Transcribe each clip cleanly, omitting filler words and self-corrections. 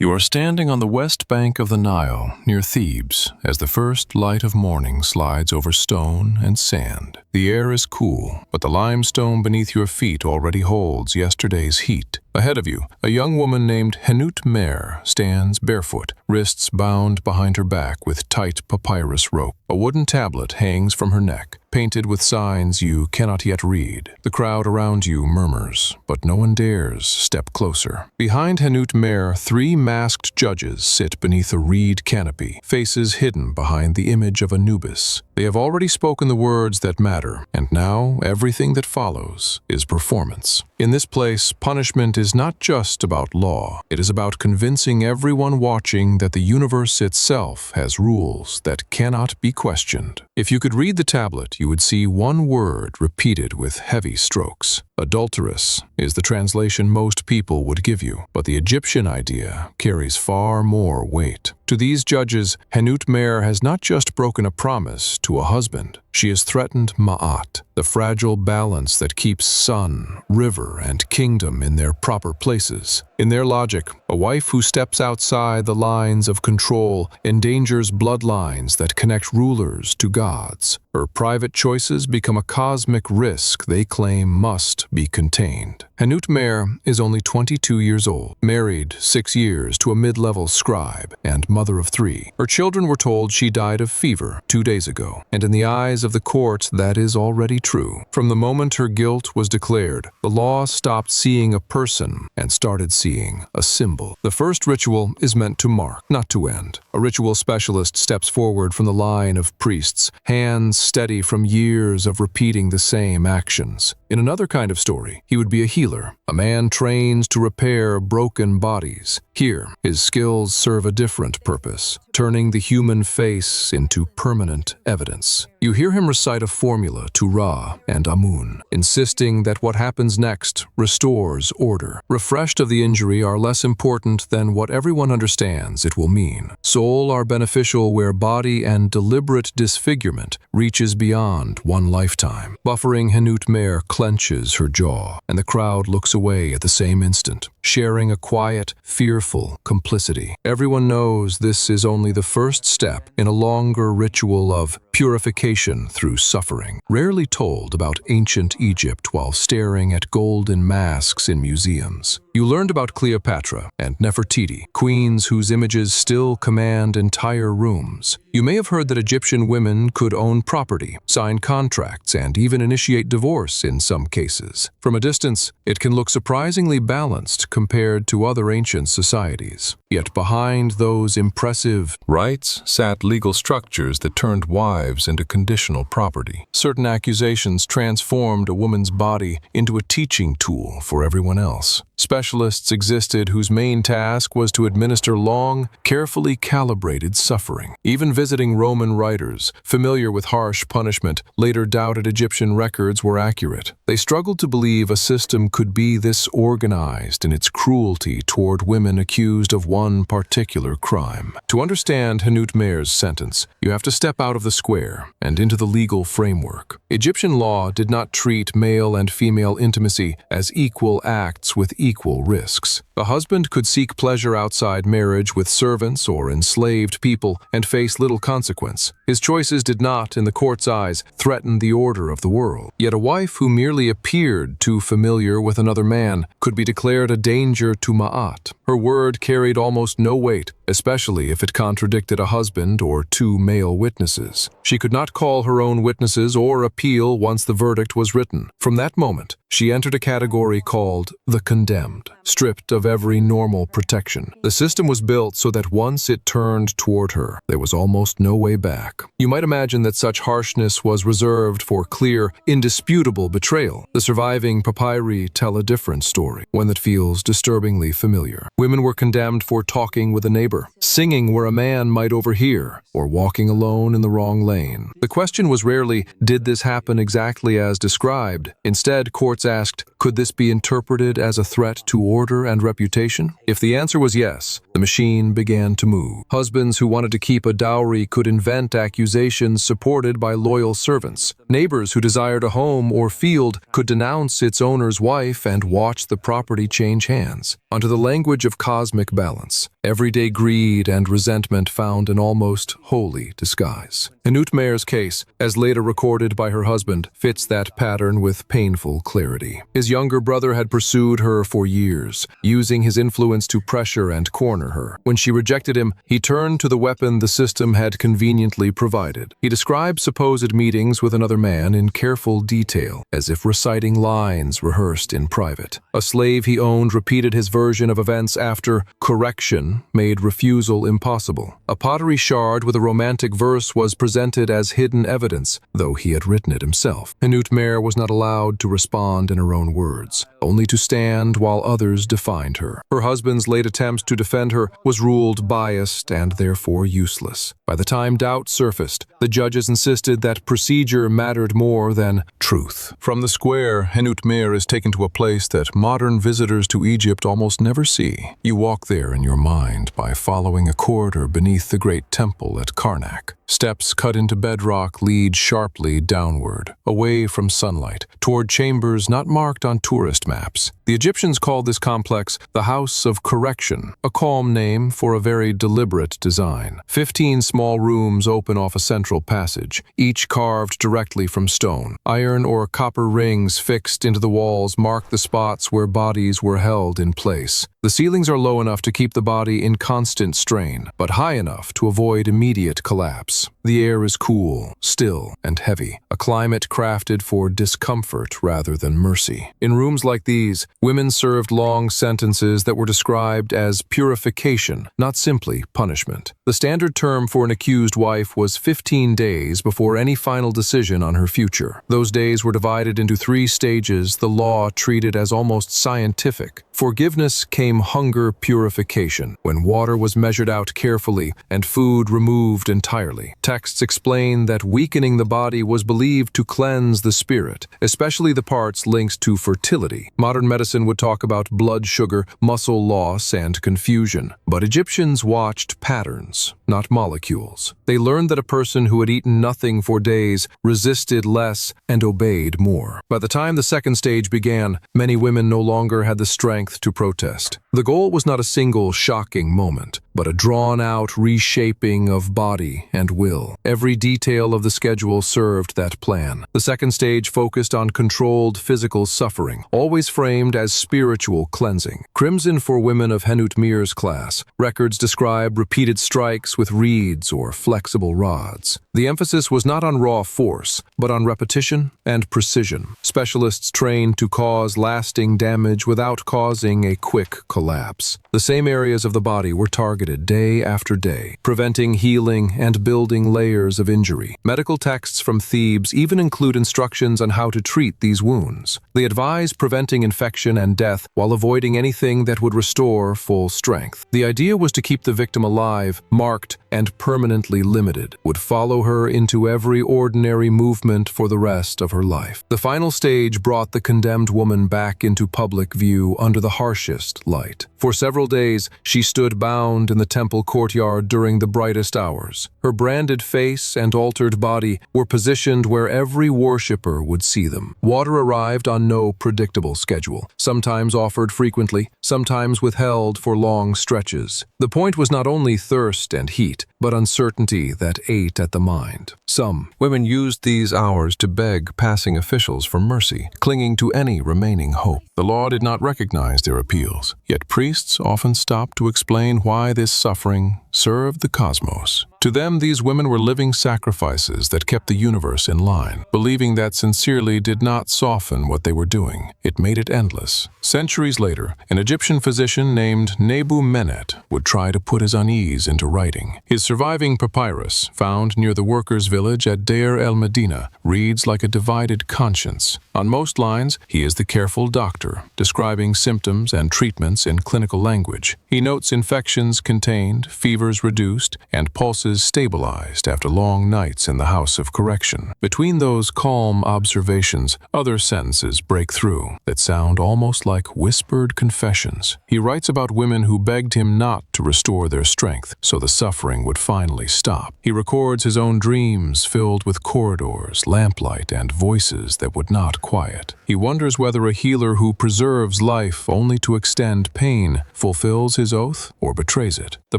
You are standing on the west bank of the Nile, near Thebes, as the first light of morning slides over stone and sand. The air is cool, but the limestone beneath your feet already holds yesterday's heat. Ahead of you, a young woman named Henut-Mer stands barefoot, wrists bound behind her back with tight papyrus rope. A wooden tablet hangs from her neck, painted with signs you cannot yet read. The crowd around you murmurs, but no one dares step closer. Behind Henut-Mer, 3 masked judges sit beneath a reed canopy, faces hidden behind the image of Anubis. They have already spoken the words that matter, and now everything that follows is performance. In this place, punishment is not just about law. It is about convincing everyone watching that the universe itself has rules that cannot be questioned. If you could read the tablet, you would see one word repeated with heavy strokes. Adulteress is the translation most people would give you, but the Egyptian idea carries far more weight. To these judges, Henut-Mer has not just broken a promise to a husband. She has threatened Ma'at, the fragile balance that keeps sun, river, and kingdom in their proper places. In their logic, a wife who steps outside the lines of control endangers bloodlines that connect rulers to gods. Her private choices become a cosmic risk they claim must be contained. Henut-Mer is only 22 years old, married 6 years to a mid-level scribe, and mother of 3. Her children were told she died of fever 2 days ago, and in the eyes of the court that is already true. From the moment her guilt was declared, the law stopped seeing a person and started seeing a symbol. The first ritual is meant to mark, not to end. A ritual specialist steps forward from the line of priests, hands steady from years of repeating the same actions. In another kind of story, he would be a healer. A man trains to repair broken bodies. Here, his skills serve a different purpose, turning the human face into permanent evidence. You hear him recite a formula to Ra and Amun, insisting that what happens next restores order. Refreshed of the injury are less important than what everyone understands it will mean. Soul are beneficial where body and deliberate disfigurement reaches beyond one lifetime. Buffering Henut-Mer clenches her jaw, and the crowd looks away at the same instant, sharing a quiet, fearful complicity. Everyone knows this is only the first step in a longer ritual of purification through suffering, rarely told about ancient Egypt while staring at golden masks in museums. You learned about Cleopatra and Nefertiti, queens whose images still command entire rooms. You may have heard that Egyptian women could own property, sign contracts, and even initiate divorce in some cases. From a distance, it can look surprisingly balanced compared to other ancient societies. Yet behind those impressive rights sat legal structures that turned wives into conditional property. Certain accusations transformed a woman's body into a teaching tool for everyone else. Specialists existed whose main task was to administer long, carefully calibrated suffering. Even visiting Roman writers, familiar with harsh punishment, later doubted Egyptian records were accurate. They struggled to believe a system could be this organized in its cruelty toward women accused of one particular crime. To understand Henut-Mer's sentence, you have to step out of the square and into the legal framework. Egyptian law did not treat male and female intimacy as equal acts with equal risks. A husband could seek pleasure outside marriage with servants or enslaved people and face little consequence. His choices did not, in the court's eyes, threaten the order of the world. Yet a wife who merely appeared too familiar with another man could be declared a danger to Ma'at. Her word carried almost no weight, especially if it contradicted a husband or 2 male witnesses. She could not call her own witnesses or appeal once the verdict was written. From that moment, she entered a category called the condemned, stripped of every normal protection. The system was built so that once it turned toward her, there was almost no way back. You might imagine that such harshness was reserved for clear, indisputable betrayal. The surviving papyri tell a different story, one that feels disturbingly familiar. Women were condemned for talking with a neighbor, singing where a man might overhear, or walking alone in the wrong lane. The question was rarely, did this happen exactly as described? Instead, courts asked, could this be interpreted as a threat threat to order and reputation? If the answer was yes, the machine began to move. Husbands who wanted to keep a dowry could invent accusations supported by loyal servants. Neighbors who desired a home or field could denounce its owner's wife and watch the property change hands. Under the language of cosmic balance, everyday greed and resentment found an almost holy disguise. Henut-Mer's case, as later recorded by her husband, fits that pattern with painful clarity. His younger brother had pursued her for years, using his influence to pressure and corner her. When she rejected him, he turned to the weapon the system had conveniently provided. He described supposed meetings with another man in careful detail, as if reciting lines rehearsed in private. A slave he owned repeated his version of events after correction made refusal impossible. A pottery shard with a romantic verse was presented as hidden evidence, though he had written it himself. Henut-Mer was not allowed to respond in her own words, only to stand while others defined her. Her husband's late attempts to defend her was ruled biased and therefore useless. By the time doubt surfaced, the judges insisted that procedure mattered more than truth. From the square, Henut-Mer is taken to a place that modern visitors to Egypt almost never see. You walk there in your mind by following a corridor beneath the great temple at Karnak. Steps cut into bedrock lead sharply downward, away from sunlight, toward chambers not marked on tourist maps. The Egyptians called this complex the House of Correction, a calm name for a very deliberate design. 15 small rooms open off a central passage, each carved directly from stone. Iron or copper rings fixed into the walls mark the spots where bodies were held in place. The ceilings are low enough to keep the body in constant strain, but high enough to avoid immediate collapse. The air is cool, still, and heavy, a climate crafted for discomfort rather than mercy. In rooms like these, women served long sentences that were described as purification, not simply punishment. The standard term for an accused wife was 15 days before any final decision on her future. Those days were divided into 3 stages the law treated as almost scientific. Forgiveness came hunger purification, when water was measured out carefully and food removed entirely. Texts explain that weakening the body was believed to cleanse the spirit, especially the parts linked to fertility. Modern medicine would talk about blood sugar, muscle loss, and confusion. But Egyptians watched patterns, not molecules. They learned that a person who had eaten nothing for days resisted less and obeyed more. By the time the second stage began, many women no longer had the strength to protest. The goal was not a single shocking moment, but a drawn-out reshaping of body and will. Every detail of the schedule served that plan. The second stage focused on controlled physical suffering, always framed as spiritual cleansing. Crimson for women of Henut-Mer's class. Records describe repeated strikes with reeds or flexible rods. The emphasis was not on raw force, but on repetition and precision. Specialists trained to cause lasting damage without causing a quick collapse. The same areas of the body were targeted day after day, preventing healing and building layers of injury. Medical texts from Thebes even include instructions on how to treat these wounds. They advise preventing infection and death while avoiding anything that would restore full strength. The idea was to keep the victim alive, marked, and permanently limited, would follow her into every ordinary movement for the rest of her life. The final stage brought the condemned woman back into public view under the harshest light. For several days, she stood bound in the temple courtyard during the brightest hours. Her branded face and altered body were positioned where every worshipper would see them. Water arrived on no predictable schedule, sometimes offered frequently, sometimes withheld for long stretches. The point was not only thirst and heat, but uncertainty that ate at the mind. Some women used these hours to beg passing officials for mercy, clinging to any remaining hope. The law did not recognize their appeals, yet priests often stopped to explain why this suffering served the cosmos. To them, these women were living sacrifices that kept the universe in line. Believing that sincerely did not soften what they were doing. It made it endless. Centuries later, an Egyptian physician named Nebu-Menet would try to put his unease into writing. His surviving papyrus, found near the workers' village at Deir el-Medina, reads like a divided conscience. On most lines, he is the careful doctor, describing symptoms and treatments in clinical language. He notes infections contained, fevers fevers reduced, and pulses stabilized after long nights in the house of correction. Between those calm observations, other sentences break through that sound almost like whispered confessions. He writes about women who begged him not to restore their strength so the suffering would finally stop. He records his own dreams filled with corridors, lamplight, and voices that would not quiet. He wonders whether a healer who preserves life only to extend pain fulfills his oath or betrays it. The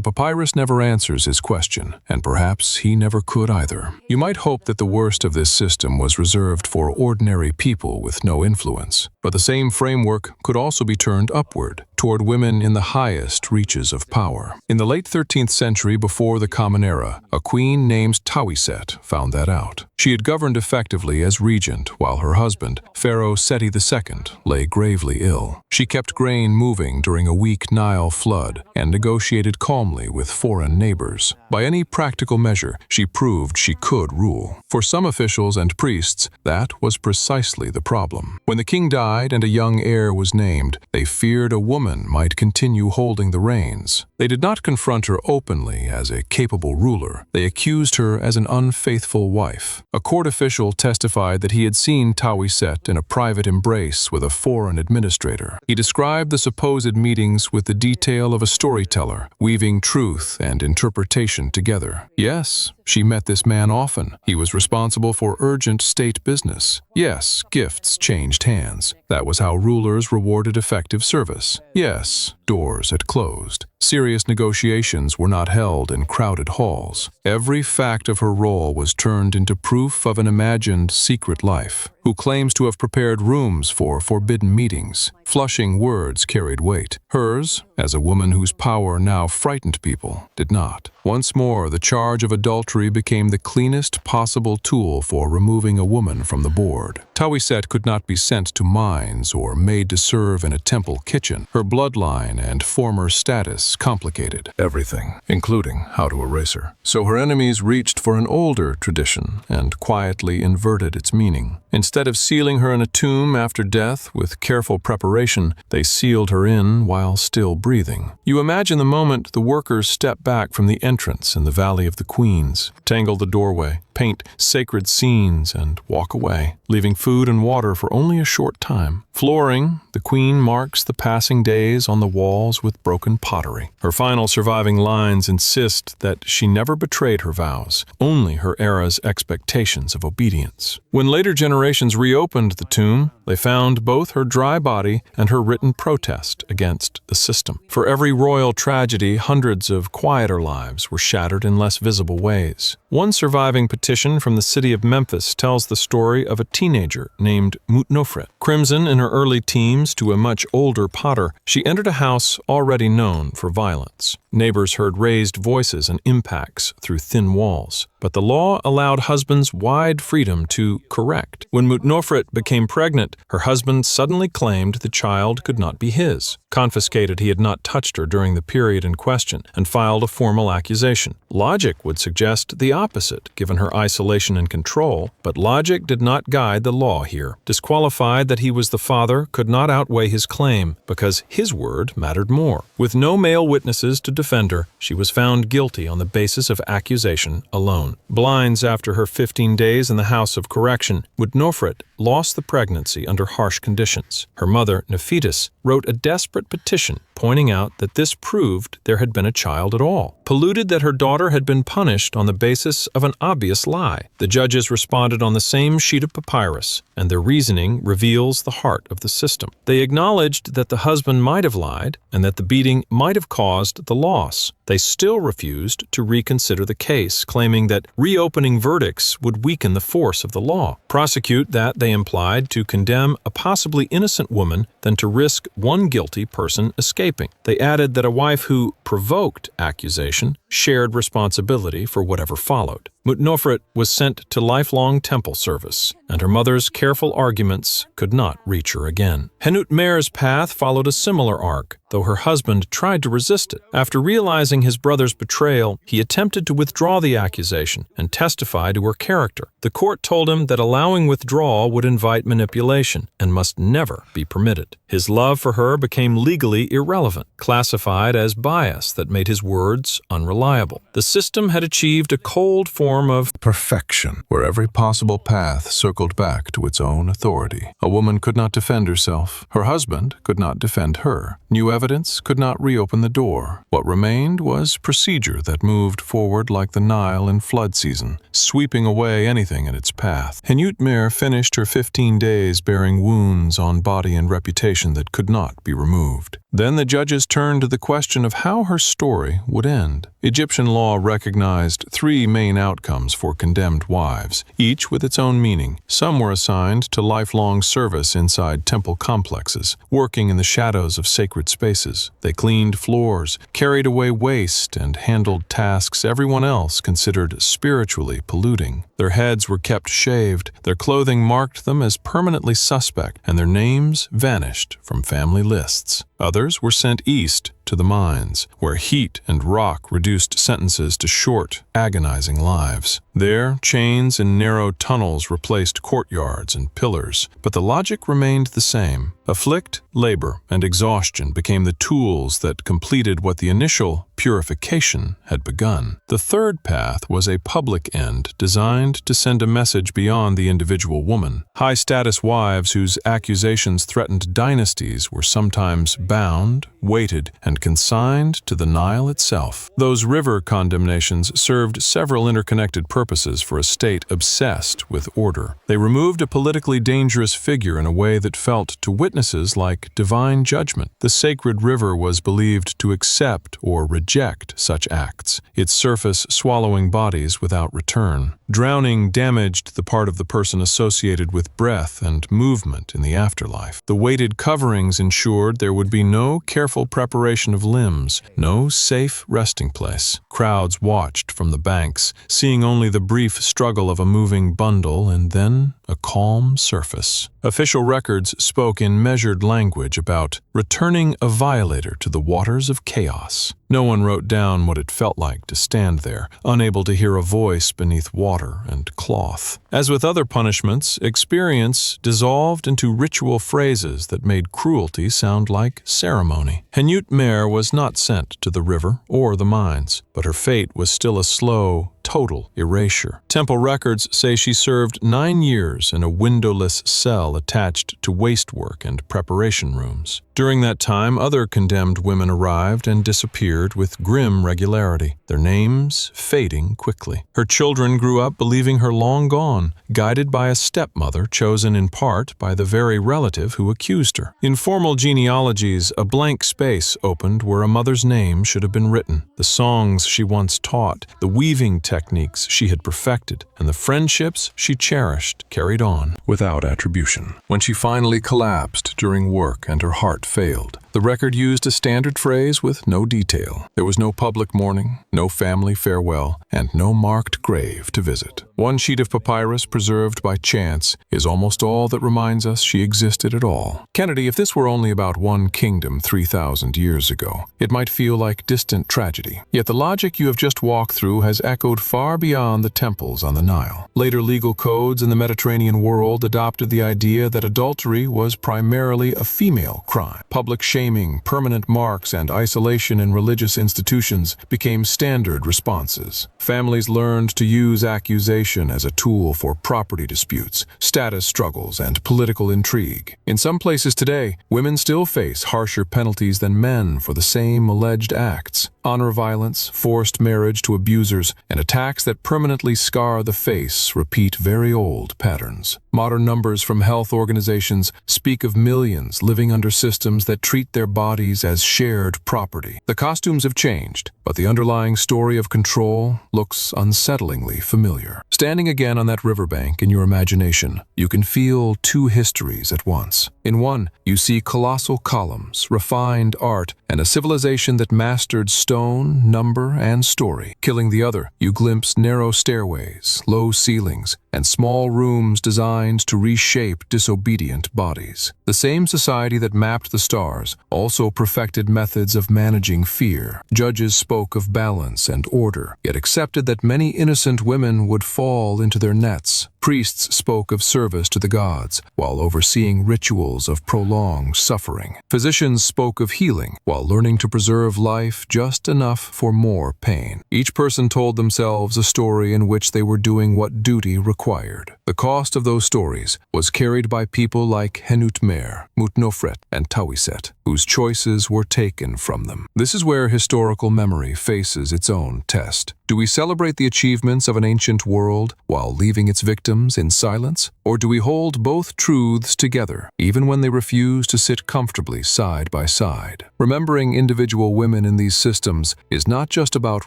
papyrus never answers his question, and perhaps he never could either. You might hope that the worst of this system was reserved for ordinary people with no influence, but the same framework could also be turned upward, toward women in the highest reaches of power. In the late 13th century, before the Common Era, a queen named Tawiset found that out. She had governed effectively as regent while her husband, Pharaoh Seti II, lay gravely ill. She kept grain moving during a weak Nile flood and negotiated calmly with foreign neighbors. By any practical measure, she proved she could rule. For some officials and priests, that was precisely the problem. When the king died and a young heir was named, they feared a woman might continue holding the reins. They did not confront her openly as a capable ruler. They accused her as an unfaithful wife. A court official testified that he had seen Tawiset in a private embrace with a foreign administrator. He described the supposed meetings with the detail of a storyteller, weaving truth and interpretation together. Yes, she met this man often. He was responsible for urgent state business. Yes, gifts changed hands. That was how rulers rewarded effective service. Yes, doors had closed. Serious negotiations were not held in crowded halls. Every fact of her role was turned into proof of an imagined secret life, who claims to have prepared rooms for forbidden meetings. Flushing words carried weight. Hers, as a woman whose power now frightened people, did not. Once more, the charge of adultery became the cleanest possible tool for removing a woman from the board. Tawiset could not be sent to mines or made to serve in a temple kitchen. Her bloodline and former status complicated everything, including how to erase her. So her enemies reached for an older tradition and quietly inverted its meaning. Instead of sealing her in a tomb after death with careful preparation, they sealed her in while still breathing. You imagine the moment the workers step back from the entrance in the Valley of the Queens, tangle the doorway, paint sacred scenes, and walk away, leaving food and water for only a short time. Flooring, the queen marks the passing days on the walls with broken pottery. Her final surviving lines insist that she never betrayed her vows, only her era's expectations of obedience. When later generations reopened the tomb, they found both her dry body and her written protest against the system. For every royal tragedy, hundreds of quieter lives were shattered in less visible ways. One surviving petition from the city of Memphis tells the story of a teenager named Mutnofret. Crimson in her early teens to a much older potter, she entered a house already known for violence. Neighbors heard raised voices and impacts through thin walls, but the law allowed husbands wide freedom to correct. When Mutnofret became pregnant, her husband suddenly claimed the child could not be his, confiscated he had not touched her during the period in question, and filed a formal accusation. Logic would suggest the opposite, given her isolation and control, but logic did not guide the law here. Disqualified that he was the father could not outweigh his claim, because his word mattered more. With no male witnesses to defend her, she was found guilty on the basis of accusation alone. Blinds after her 15 days in the House of Correction, Mutnofret lost the pregnancy under harsh conditions. Her mother, Nephitis, wrote a desperate petition pointing out that this proved there had been a child at all, polluted that her daughter had been punished on the basis of an obvious lie. The judges responded on the same sheet of papyrus, and their reasoning reveals the heart of the system. They acknowledged that the husband might have lied and that the beating might have caused the loss. They still refused to reconsider the case, claiming that reopening verdicts would weaken the force of the law. Prosecute that, they implied, to condemn a possibly innocent woman than to risk one guilty person escaping. They added that a wife who provoked accusation shared responsibility for whatever followed. Mutnofret was sent to lifelong temple service, and her mother's careful arguments could not reach her again. Henut-Mer's path followed a similar arc. though her husband tried to resist it. After realizing his brother's betrayal, he attempted to withdraw the accusation and testify to her character. The court told him that allowing withdrawal would invite manipulation and must never be permitted. His love for her became legally irrelevant, classified as bias that made his words unreliable. The system had achieved a cold form of perfection, where every possible path circled back to its own authority. A woman could not defend herself. Her husband could not defend her. New evidence could not reopen the door. What remained was procedure that moved forward like the Nile in flood season, sweeping away anything in its path. Henut-Mer finished her 15 days bearing wounds on body and reputation that could not be removed. Then the judges turned to the question of how her story would end. Egyptian law recognized 3 main outcomes for condemned wives, each with its own meaning. Some were assigned to lifelong service inside temple complexes, working in the shadows of sacred spaces. They cleaned floors, carried away waste, and handled tasks everyone else considered spiritually polluting. Their heads were kept shaved, their clothing marked them as permanently suspect, and their names vanished from family lists. Others were sent east to the mines, where heat and rock reduced sentences to short, agonizing lives. There, chains and narrow tunnels replaced courtyards and pillars, but the logic remained the same. Afflict, labor, and exhaustion became the tools that completed what the initial purification had begun. The third path was a public end designed to send a message beyond the individual woman. High-status wives whose accusations threatened dynasties were sometimes bound, weighted, and consigned to the Nile itself. Those river condemnations served several interconnected purposes for a state obsessed with order. They removed a politically dangerous figure in a way that felt to witnesses like divine judgment. The sacred river was believed to accept or reject such acts, its surface swallowing bodies without return. Drowning damaged the part of the person associated with breath and movement in the afterlife. The weighted coverings ensured there would be no careful preparation of limbs, no safe resting place. Crowds watched from the banks, seeing only the brief struggle of a moving bundle and then a calm surface. Official records spoke in measured language about returning a violator to the waters of chaos. No one wrote down what it felt like to stand there, unable to hear a voice beneath water and cloth. As with other punishments, experience dissolved into ritual phrases that made cruelty sound like ceremony. Henut-Mer was not sent to the river or the mines, but her fate was still a slow, total erasure. Temple records say she served 9 years in a windowless cell attached to waste work and preparation rooms. During that time, other condemned women arrived and disappeared with grim regularity, their names fading quickly. Her children grew up believing her long gone, guided by a stepmother chosen in part by the very relative who accused her. In formal genealogies, a blank space opened where a mother's name should have been written. The songs she once taught, the weaving techniques she had perfected, and the friendships she cherished carried on without attribution. When she finally collapsed during work and her heart failed, the record used a standard phrase with no detail. There was no public mourning, no family farewell, and no marked grave to visit. One sheet of papyrus preserved by chance is almost all that reminds us she existed at all. Kennedy, if this were only about one kingdom 3,000 years ago, it might feel like distant tragedy. Yet the logic you have just walked through has echoed far beyond the temples on the Nile. Later legal codes in the Mediterranean world adopted the idea that adultery was primarily a female crime. Public shaming, permanent marks, and isolation in religious institutions became standard responses. Families learned to use accusation as a tool for property disputes, status struggles, and political intrigue. In some places today, women still face harsher penalties than men for the same alleged acts. Honor violence, forced marriage to abusers, and attacks that permanently scar the face repeat very old patterns. Modern numbers from health organizations speak of millions living under systems that treat their bodies as shared property. The costumes have changed, but the underlying story of control looks unsettlingly familiar. Standing again on that riverbank in your imagination, you can feel two histories at once. In one, you see colossal columns, refined art, and a civilization that mastered stone stone, number, and story. Killing the other, you glimpse narrow stairways, low ceilings, and small rooms designed to reshape disobedient bodies. The same society that mapped the stars also perfected methods of managing fear. Judges spoke of balance and order, yet accepted that many innocent women would fall into their nets. Priests spoke of service to the gods, while overseeing rituals of prolonged suffering. Physicians spoke of healing, while learning to preserve life just enough for more pain. Each person told themselves a story in which they were doing what duty required. The cost of those stories was carried by people like Henut-Mer, Mutnofret, and Tawiset, whose choices were taken from them. This is where historical memory faces its own test. Do we celebrate the achievements of an ancient world while leaving its victims in silence? Or do we hold both truths together, even when they refuse to sit comfortably side by side? Remembering individual women in these systems is not just about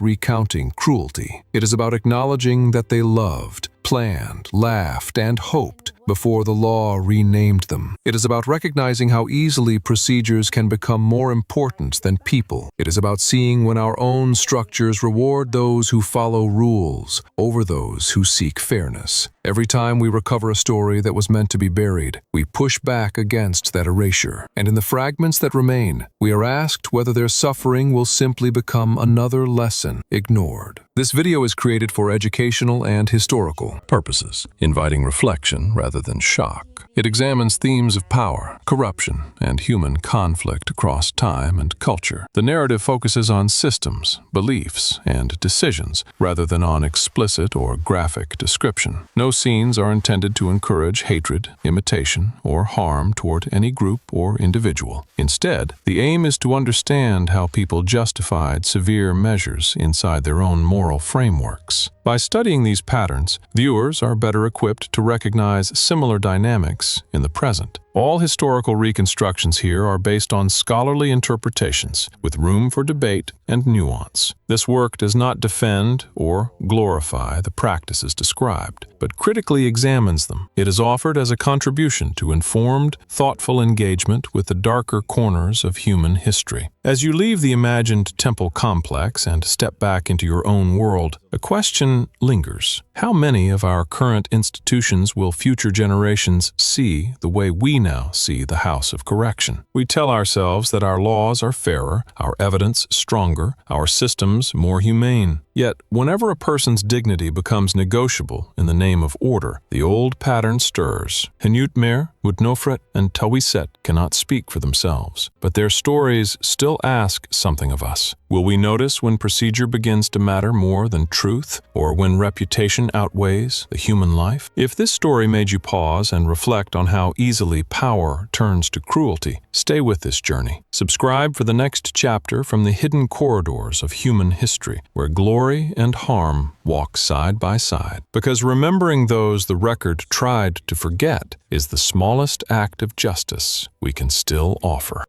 recounting cruelty. It is about acknowledging that they loved, planned, laughed, and hoped before the law renamed them. It is about recognizing how easily procedures can become more important than people. It is about seeing when our own structures reward those who follow rules over those who seek fairness. Every time we recover a story that was meant to be buried, we push back against that erasure. And in the fragments that remain, we are asked whether their suffering will simply become another lesson ignored. This video is created for educational and historical purposes, inviting reflection rather than shock. It examines themes of power, corruption, and human conflict across time and culture. The narrative focuses on systems, beliefs, and decisions, rather than on explicit or graphic description. No scenes are intended to encourage hatred, imitation, or harm toward any group or individual. Instead, the aim is to understand how people justified severe measures inside their own moral frameworks. By studying these patterns, viewers are better equipped to recognize similar dynamics in the present. All historical reconstructions here are based on scholarly interpretations, with room for debate and nuance. This work does not defend or glorify the practices described, but critically examines them. It is offered as a contribution to informed, thoughtful engagement with the darker corners of human history. As you leave the imagined temple complex and step back into your own world, a question lingers. How many of our current institutions will future generations see the way we now see the house of correction? We tell ourselves that our laws are fairer, our evidence stronger, our systems more humane. Yet, whenever a person's dignity becomes negotiable in the name of order, the old pattern stirs. Henut-Mer, Mutnofret, and Tawiset cannot speak for themselves, but their stories still ask something of us. Will we notice when procedure begins to matter more than truth, or when reputation outweighs the human life? If this story made you pause and reflect on how easily power turns to cruelty, stay with this journey. Subscribe for the next chapter from the hidden corridors of human history, where glory and harm walk side by side. Because remembering those the record tried to forget is the smallest act of justice we can still offer.